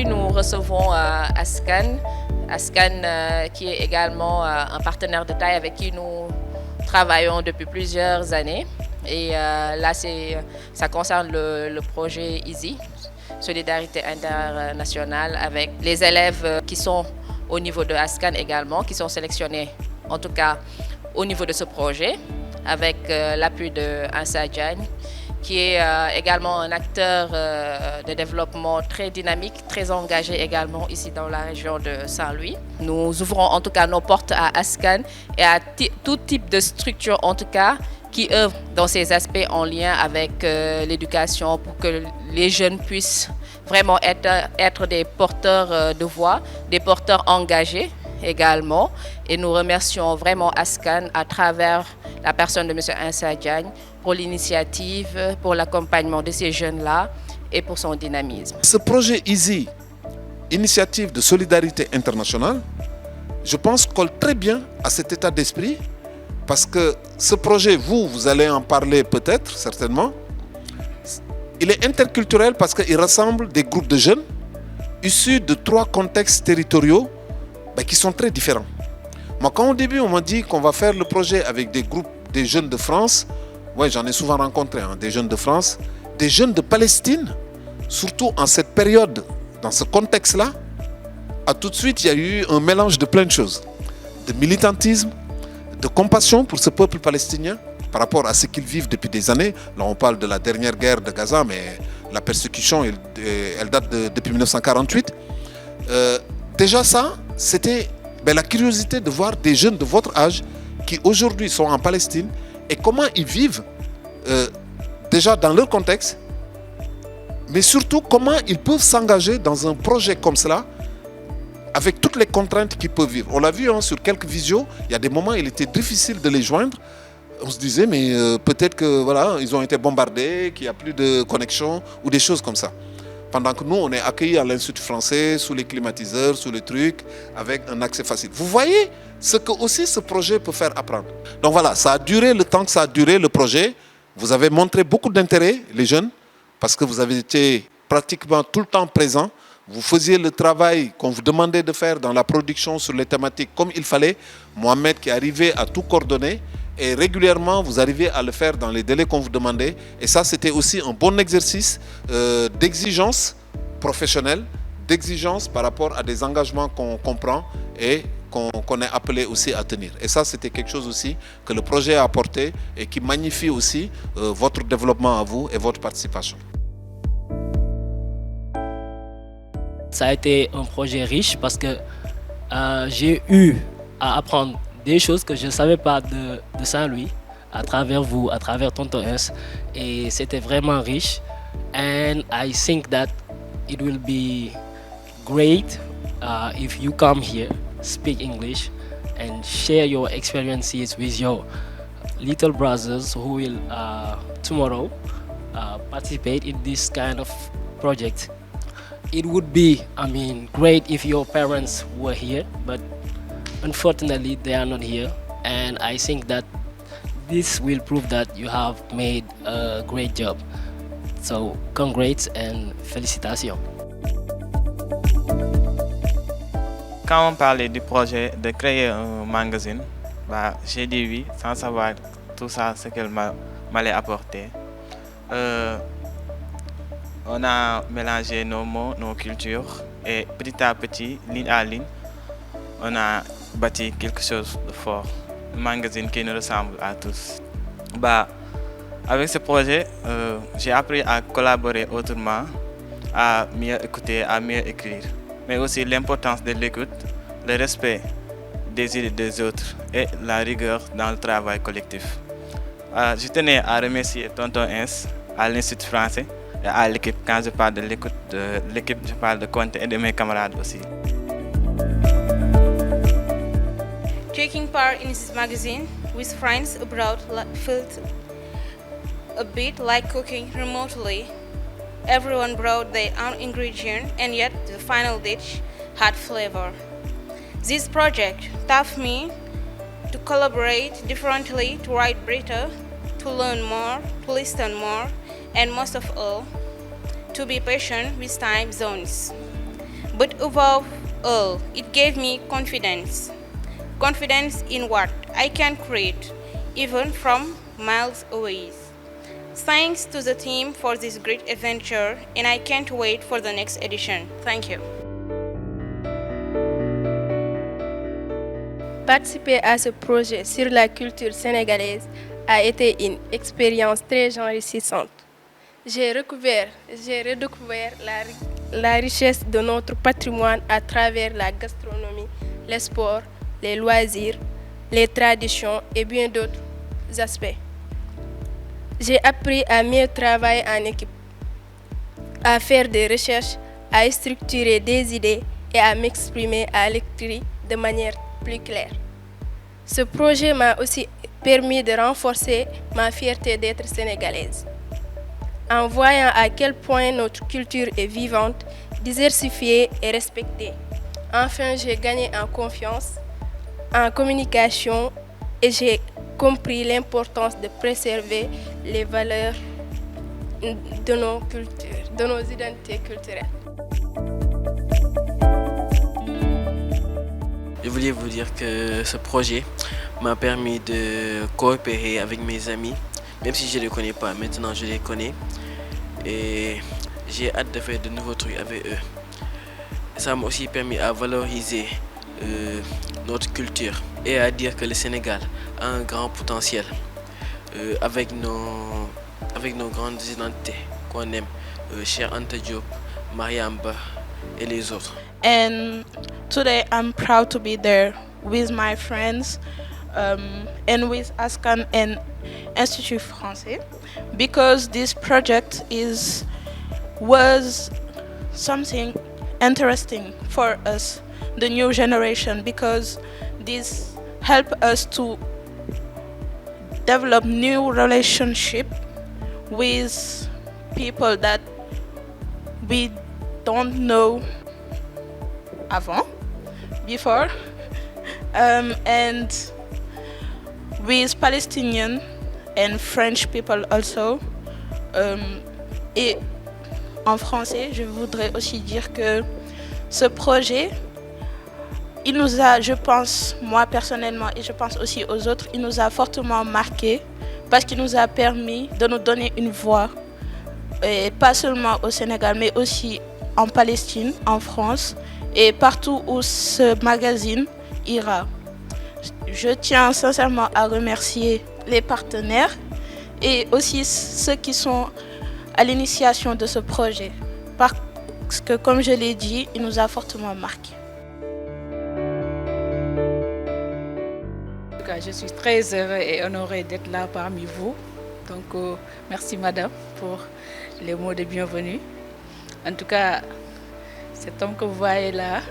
nous recevons Ascan. Ascan qui est également un partenaire de taille avec qui nous travaillons depuis plusieurs années. Et là, ça concerne le projet EASY, Solidarité internationale, avec les élèves qui sont au niveau de Ascan également, qui sont sélectionnés en tout cas au niveau de ce projet, avec l'appui de Insa Diagne, qui est également un acteur de développement très dynamique, très engagé également ici dans la région de Saint-Louis. Nous ouvrons en tout cas nos portes à Ascan et à tout type de structure en tout cas qui œuvrent dans ces aspects en lien avec l'éducation pour que les jeunes puissent vraiment être des porteurs de voix, des porteurs engagés également. Et nous remercions vraiment Ascan à travers la personne de M. Insa Diagne pour l'initiative, pour l'accompagnement de ces jeunes-là et pour son dynamisme. Ce projet EASY, initiative de solidarité internationale, je pense colle très bien à cet état d'esprit parce que ce projet, vous allez en parler peut-être, certainement, il est interculturel parce qu'il rassemble des groupes de jeunes issus de 3 contextes territoriaux qui sont très différents. Moi, quand au début, on m'a dit qu'on va faire le projet avec des groupes des jeunes de France, ouais, j'en ai souvent rencontré, des jeunes de France, des jeunes de Palestine, surtout en cette période, dans ce contexte-là, tout de suite, il y a eu un mélange de plein de choses, de militantisme, de compassion pour ce peuple palestinien, par rapport à ce qu'ils vivent depuis des années. Là, on parle de la dernière guerre de Gaza, mais la persécution, elle date depuis 1948. Déjà ça, c'était la curiosité de voir des jeunes de votre âge qui aujourd'hui sont en Palestine et comment ils vivent déjà dans leur contexte, mais surtout comment ils peuvent s'engager dans un projet comme cela avec toutes les contraintes qu'ils peuvent vivre. On l'a vu sur quelques visios, il y a des moments où il était difficile de les joindre. On se disait, mais peut-être que voilà, ils ont été bombardés, qu'il n'y a plus de connexion ou des choses comme ça. Pendant que nous, on est accueillis à l'Institut français, sous les climatiseurs, sous les trucs, avec un accès facile. Vous voyez ce que aussi ce projet peut faire apprendre. Donc voilà, ça a duré le temps que ça a duré le projet. Vous avez montré beaucoup d'intérêt, les jeunes, parce que vous avez été pratiquement tout le temps présents. Vous faisiez le travail qu'on vous demandait de faire dans la production sur les thématiques comme il fallait. Mohamed qui arrivait à tout coordonner. Et régulièrement, vous arrivez à le faire dans les délais qu'on vous demandait. Et ça, c'était aussi un bon exercice d'exigence professionnelle, d'exigence par rapport à des engagements qu'on comprend et qu'on est appelé aussi à tenir. Et ça, c'était quelque chose aussi que le projet a apporté et qui magnifie aussi votre développement à vous et votre participation. Ça a été un projet riche parce que j'ai eu à apprendre des choses que je ne savais pas de Saint-Louis à travers vous, à travers Tonton Ins. Et c'était vraiment riche. And I think that it will be great if you come here, speak English, and share your experiences with your little brothers who will tomorrow participate in this kind of project. It would be, great if your parents were here, but unfortunately, they are not here, and I think that this will prove that you have made a great job. So, congrats and félicitations. Quand on parlait du projet de créer un magazine, j'ai dit oui, sans savoir tout ça, ce qu'elle m'allait apporter. On a mélangé nos mots, nos cultures, et petit à petit, ligne à ligne, on a bâti quelque chose de fort, un magazine qui nous ressemble à tous. Avec ce projet, j'ai appris à collaborer autrement, à mieux écouter, à mieux écrire, mais aussi l'importance de l'écoute, le respect des idées des autres et la rigueur dans le travail collectif. Je tenais à remercier Tonton Ins, à l'Institut français et à l'équipe. Quand je parle de l'écoute de l'équipe, je parle de Conte et de mes camarades aussi. Taking part in this magazine with friends abroad felt a bit like cooking remotely. Everyone brought their own ingredient and yet the final dish had flavor. This project taught me to collaborate differently, to write better, to learn more, to listen more, and most of all, to be patient with time zones. But above all, it gave me confidence. Confidence in what I can create, even from miles away. Thanks to the team for this great adventure, and I can't wait for the next edition. Thank you. Participer à ce projet sur la culture sénégalaise a été une expérience très enrichissante. J'ai redécouvert la richesse de notre patrimoine à travers la gastronomie, les sports, les loisirs, les traditions et bien d'autres aspects. J'ai appris à mieux travailler en équipe, à faire des recherches, à structurer des idées et à m'exprimer à l'écrit de manière plus claire. Ce projet m'a aussi permis de renforcer ma fierté d'être sénégalaise. En voyant à quel point notre culture est vivante, diversifiée et respectée. Enfin, j'ai gagné en confiance, en communication et j'ai compris l'importance de préserver les valeurs de nos cultures, de nos identités culturelles. Je voulais vous dire que ce projet m'a permis de coopérer avec mes amis, même si je ne les connais pas, maintenant je les connais et j'ai hâte de faire de nouveaux trucs avec eux. Ça m'a aussi permis à valoriser notre culture et à dire que le Sénégal a un grand potentiel avec nos grandes identités qu'on aime, Cheikh Anta Diop, Mariam Ba et les autres. And today I'm proud to be there with my friends and with Askan and Institut Français because this project was something interesting for us, the new generation, because this helped us to develop new relationship with people that we don't know before and with Palestinian and French people also. Et en français, je voudrais aussi dire que ce projet, il nous a, je pense, moi personnellement, et je pense aussi aux autres, il nous a fortement marqué parce qu'il nous a permis de nous donner une voix, et pas seulement au Sénégal, mais aussi en Palestine, en France, et partout où ce magazine ira. Je tiens sincèrement à remercier les partenaires et aussi ceux qui sont à l'initiation de ce projet. Parce que, comme je l'ai dit, il nous a fortement marqué. En tout cas, je suis très heureux et honorée d'être là parmi vous. Donc, merci madame pour les mots de bienvenue. En tout cas, cet homme que vous voyez là,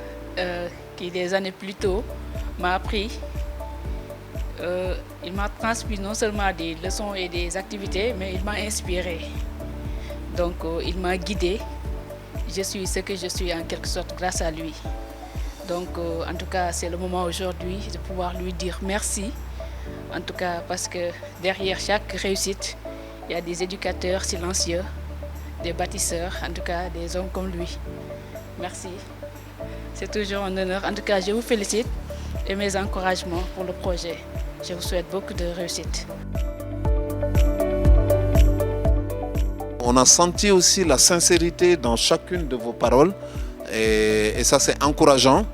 qui des années plus tôt m'a appris, il m'a transmis non seulement des leçons et des activités, mais il m'a inspiré. Donc il m'a guidé. Je suis ce que je suis en quelque sorte grâce à lui. Donc en tout cas, c'est le moment aujourd'hui de pouvoir lui dire merci. En tout cas, parce que derrière chaque réussite, il y a des éducateurs silencieux, des bâtisseurs, en tout cas des hommes comme lui. Merci. C'est toujours un honneur. En tout cas, je vous félicite et mes encouragements pour le projet. Je vous souhaite beaucoup de réussite. On a senti aussi la sincérité dans chacune de vos paroles et ça c'est encourageant.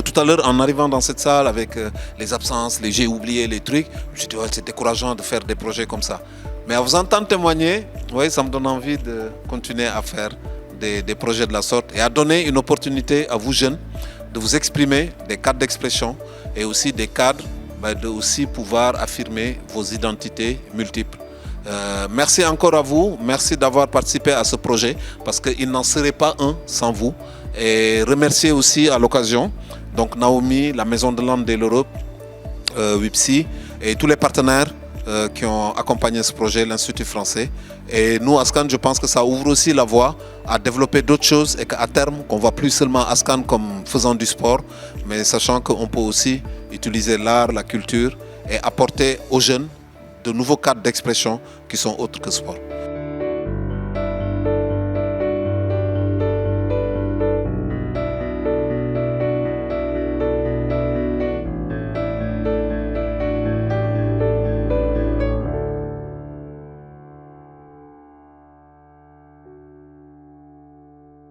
Tout à l'heure en arrivant dans cette salle avec les absences, les j'ai oublié, les trucs, je me suis dit ouais, c'est décourageant de faire des projets comme ça. Mais à vous entendre témoigner, ouais, ça me donne envie de continuer à faire des projets de la sorte et à donner une opportunité à vous jeunes de vous exprimer, des cadres d'expression et aussi des cadres de aussi pouvoir affirmer vos identités multiples. Merci encore à vous, merci d'avoir participé à ce projet parce qu'il n'en serait pas un sans vous. Et remercier aussi à l'occasion donc Naomi, la Maison de Landes de l'Europe, WIPSI et tous les partenaires qui ont accompagné ce projet, l'Institut français. Et nous, Askan, je pense que ça ouvre aussi la voie à développer d'autres choses et qu'à terme, qu'on ne voit plus seulement Askan comme faisant du sport, mais sachant qu'on peut aussi utiliser l'art, la culture et apporter aux jeunes de nouveaux cadres d'expression qui sont autres que sport.